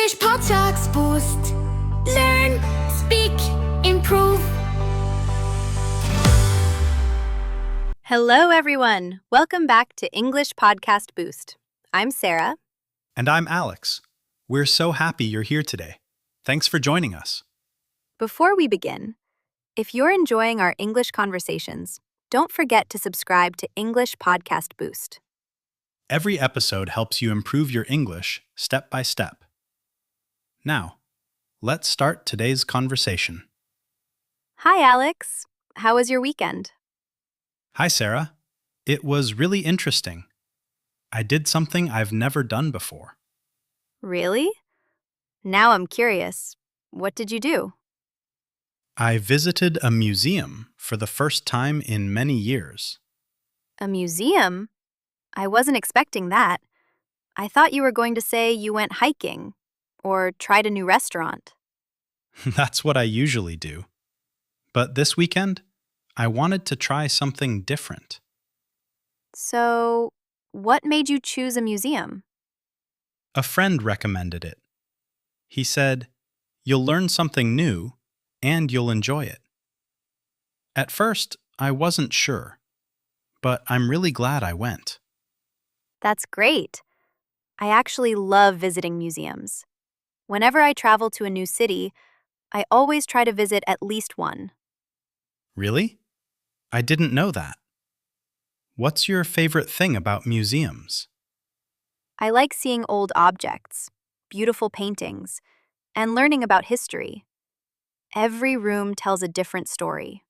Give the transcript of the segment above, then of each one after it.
English Podcast Boost. Learn, speak, improve. Hello, everyone. Welcome back to English Podcast Boost. I'm Sarah. And I'm Alex. We're so happy you're here today. Thanks for joining us. Before we begin, if you're enjoying our English conversations, don't forget to subscribe to English Podcast Boost. Every episode helps you improve your English step by step. Now, let's start today's conversation. Hi, Alex. How was your weekend? Hi, Sarah. It was really interesting. I did something I've never done before. Really? Now I'm curious. What did you do? I visited a museum for the first time in many years. A museum? I wasn't expecting that. I thought you were going to say you went hiking or tried a new restaurant. That's what I usually do. But this weekend, I wanted to try something different. So, what made you choose a museum? A friend recommended it. He said, "You'll learn something new and you'll enjoy it." At first, I wasn't sure, but I'm really glad I went. That's great. I actually love visiting museums. Whenever I travel to a new city, I always try to visit at least one. Really? I didn't know that. What's your favorite thing about museums? I like seeing old objects, beautiful paintings, and learning about history. Every room tells a different story.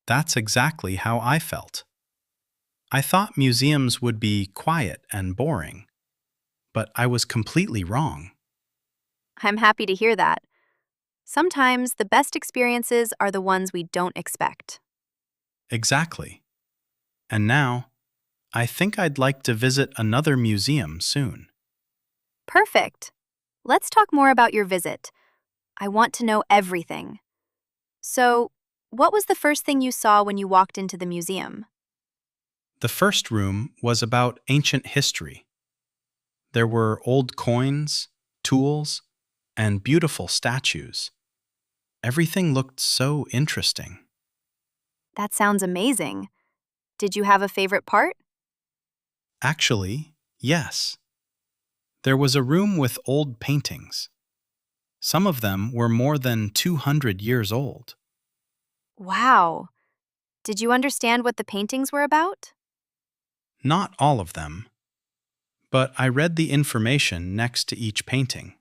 That's exactly how I felt. I thought museums would be quiet and boring, but I was completely wrong. I'm happy to hear that. Sometimes the best experiences are the ones we don't expect. Exactly. And now, I think I'd like to visit another museum soon. Perfect. Let's talk more about your visit. I want to know everything. So, what was the first thing you saw when you walked into the museum? The first room was about ancient history. There were old coins, tools, and beautiful statues. Everything looked so interesting. That sounds amazing. Did you have a favorite part? Actually, yes. There was a room with old paintings. Some of them were more than 200 years old. Wow. Did you understand what the paintings were about? Not all of them, but I read the information next to each painting.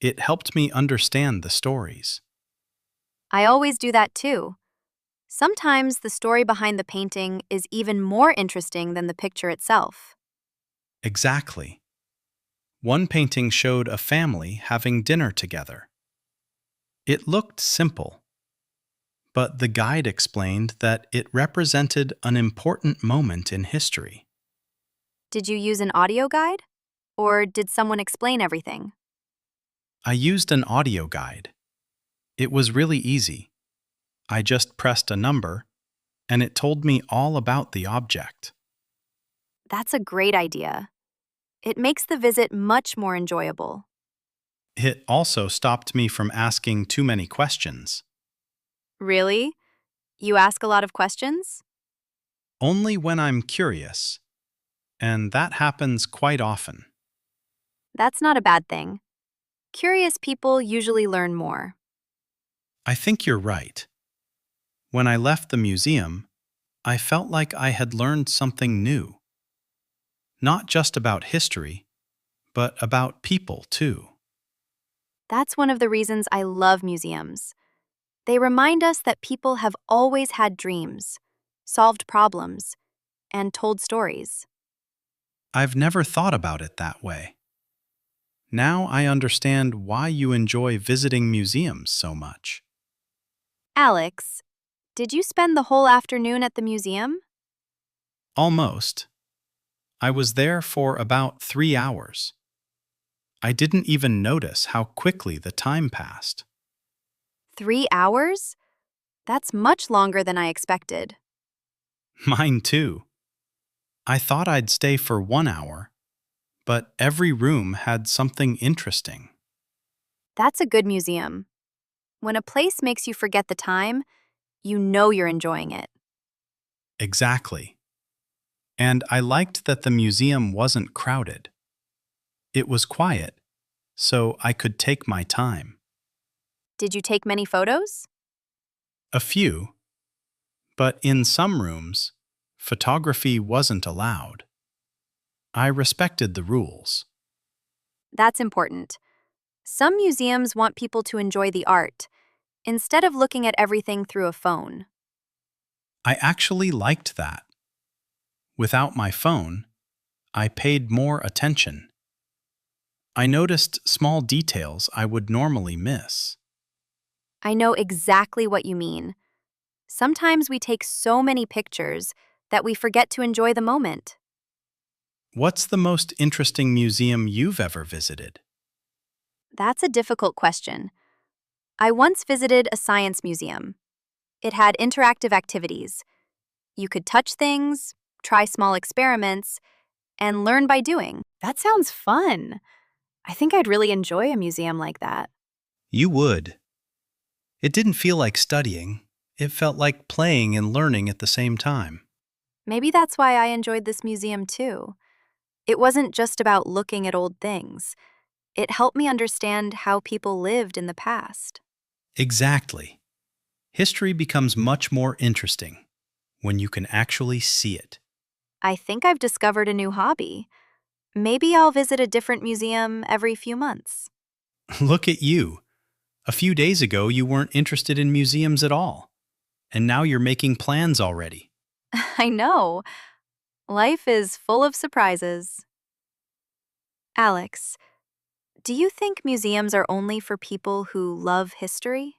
It helped me understand the stories. I always do that too. Sometimes the story behind the painting is even more interesting than the picture itself. Exactly. One painting showed a family having dinner together. It looked simple, but the guide explained that it represented an important moment in history. Did you use an audio guide? Or did someone explain everything? I used an audio guide. It was really easy. I just pressed a number, and it told me all about the object. That's a great idea. It makes the visit much more enjoyable. It also stopped me from asking too many questions. Really? You ask a lot of questions? Only when I'm curious, and that happens quite often. That's not a bad thing. Curious people usually learn more. I think you're right. When I left the museum, I felt like I had learned something new. Not just about history, but about people too. That's one of the reasons I love museums. They remind us that people have always had dreams, solved problems, and told stories. I've never thought about it that way. Now I understand why you enjoy visiting museums so much. Alex, did you spend the whole afternoon at the museum? Almost. I was there for about 3 hours. I didn't even notice how quickly the time passed. 3 hours? That's much longer than I expected. Mine too. I thought I'd stay for 1 hour, but every room had something interesting. That's a good museum. When a place makes you forget the time, you know you're enjoying it. Exactly. And I liked that the museum wasn't crowded. It was quiet, so I could take my time. Did you take many photos? A few, but in some rooms, photography wasn't allowed. I respected the rules. That's important. Some museums want people to enjoy the art, instead of looking at everything through a phone. I actually liked that. Without my phone, I paid more attention. I noticed small details I would normally miss. I know exactly what you mean. Sometimes we take so many pictures that we forget to enjoy the moment. What's the most interesting museum you've ever visited? That's a difficult question. I once visited a science museum. It had interactive activities. You could touch things, try small experiments, and learn by doing. That sounds fun. I think I'd really enjoy a museum like that. You would. It didn't feel like studying. It felt like playing and learning at the same time. Maybe that's why I enjoyed this museum too. It wasn't just about looking at old things. It helped me understand how people lived in the past. Exactly. History becomes much more interesting when you can actually see it. I think I've discovered a new hobby. Maybe I'll visit a different museum every few months. Look at you. A few days ago, you weren't interested in museums at all. And now you're making plans already. I know. Life is full of surprises. Alex, do you think museums are only for people who love history?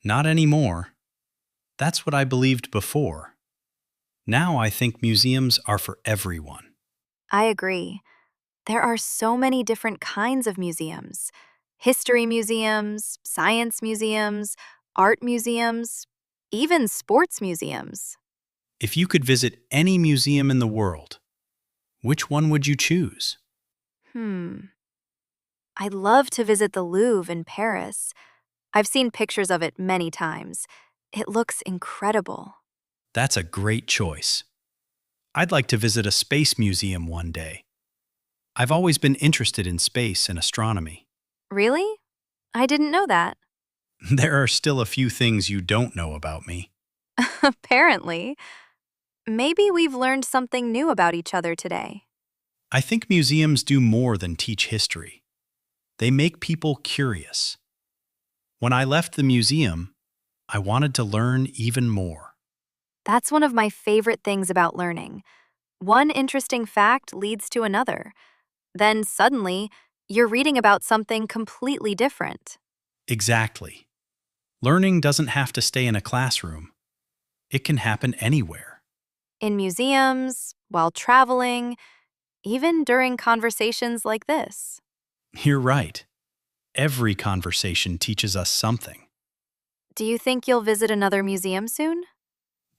Not anymore. That's what I believed before. Now I think museums are for everyone. I agree. There are so many different kinds of museums: history museums, science museums, art museums, even sports museums. If you could visit any museum in the world, which one would you choose? I'd love to visit the Louvre in Paris. I've seen pictures of it many times. It looks incredible. That's a great choice. I'd like to visit a space museum one day. I've always been interested in space and astronomy. Really? I didn't know that. There are still a few things you don't know about me. Apparently. Maybe we've learned something new about each other today. I think museums do more than teach history. They make people curious. When I left the museum, I wanted to learn even more. That's one of my favorite things about learning. One interesting fact leads to another. Then suddenly, you're reading about something completely different. Exactly. Learning doesn't have to stay in a classroom. It can happen anywhere. In museums, while traveling, even during conversations like this. You're right. Every conversation teaches us something. Do you think you'll visit another museum soon?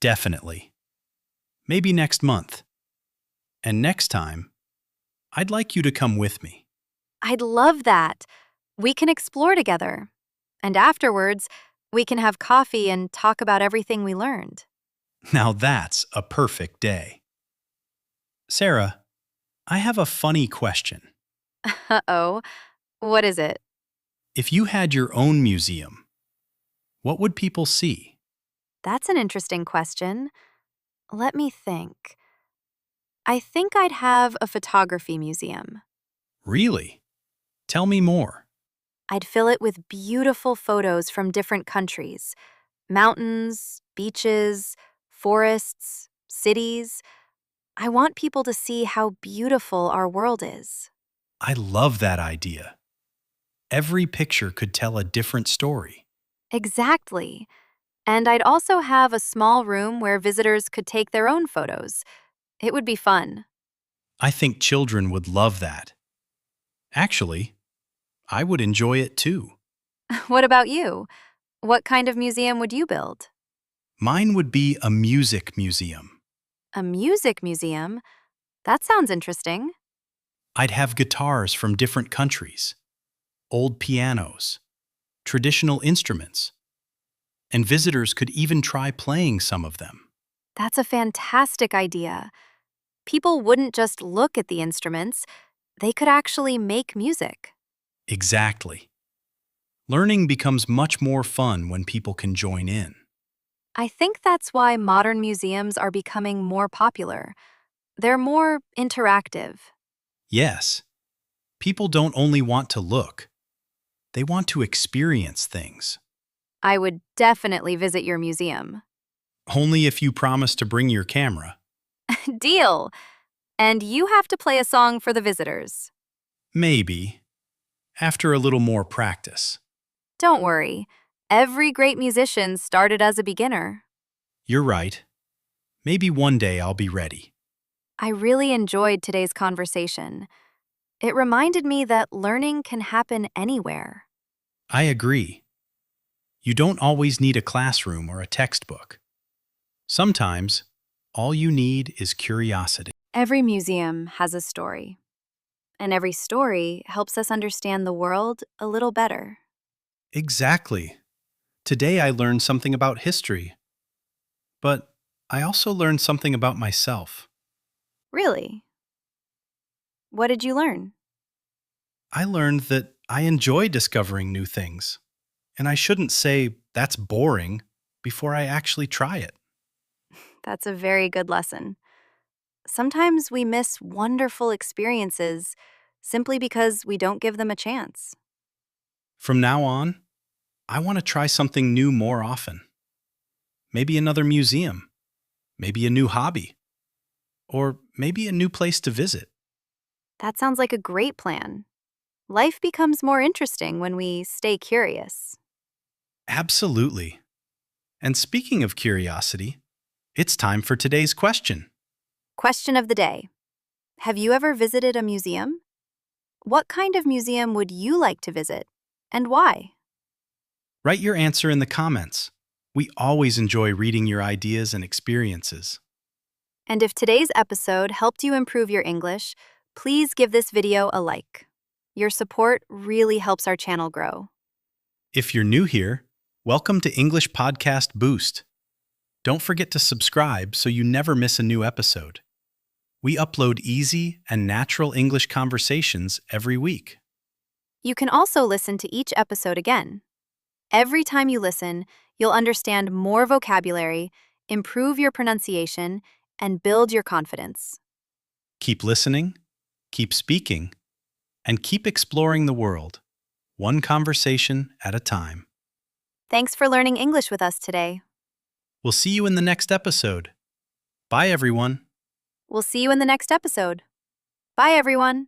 Definitely. Maybe next month. And next time, I'd like you to come with me. I'd love that. We can explore together. And afterwards, we can have coffee and talk about everything we learned. Now that's a perfect day. Sarah, I have a funny question. Uh-oh. What is it? If you had your own museum, what would people see? That's an interesting question. Let me think. I think I'd have a photography museum. Really? Tell me more. I'd fill it with beautiful photos from different countries: mountains, beaches, forests, cities. I want people to see how beautiful our world is. I love that idea. Every picture could tell a different story. Exactly. And I'd also have a small room where visitors could take their own photos. It would be fun. I think children would love that. Actually, I would enjoy it too. What about you? What kind of museum would you build? Mine would be a music museum. A music museum? That sounds interesting. I'd have guitars from different countries, old pianos, traditional instruments, and visitors could even try playing some of them. That's a fantastic idea. People wouldn't just look at the instruments, they could actually make music. Exactly. Learning becomes much more fun when people can join in. I think that's why modern museums are becoming more popular. They're more interactive. Yes, people don't only want to look, they want to experience things. I would definitely visit your museum. Only if you promise to bring your camera. Deal! And you have to play a song for the visitors. Maybe, after a little more practice. Don't worry, every great musician started as a beginner. You're right. Maybe one day I'll be ready. I really enjoyed today's conversation. It reminded me that learning can happen anywhere. I agree. You don't always need a classroom or a textbook. Sometimes, all you need is curiosity. Every museum has a story, and every story helps us understand the world a little better. Exactly. Today I learned something about history, but I also learned something about myself. Really? What did you learn? I learned that I enjoy discovering new things, and I shouldn't say that's boring before I actually try it. That's a very good lesson. Sometimes we miss wonderful experiences simply because we don't give them a chance. From now on, I want to try something new more often. Maybe another museum, maybe a new hobby, or maybe a new place to visit. That sounds like a great plan. Life becomes more interesting when we stay curious. Absolutely. And speaking of curiosity, it's time for today's question. Question of the day. Have you ever visited a museum? What kind of museum would you like to visit, and why? Write your answer in the comments. We always enjoy reading your ideas and experiences. And if today's episode helped you improve your English, please give this video a like. Your support really helps our channel grow. If you're new here, welcome to English Podcast Boost. Don't forget to subscribe so you never miss a new episode. We upload easy and natural English conversations every week. You can also listen to each episode again. Every time you listen, you'll understand more vocabulary, improve your pronunciation, and build your confidence. Keep listening, keep speaking, and keep exploring the world, one conversation at a time. Thanks for learning English with us today. We'll see you in the next episode. Bye, everyone. We'll see you in the next episode. Bye, everyone.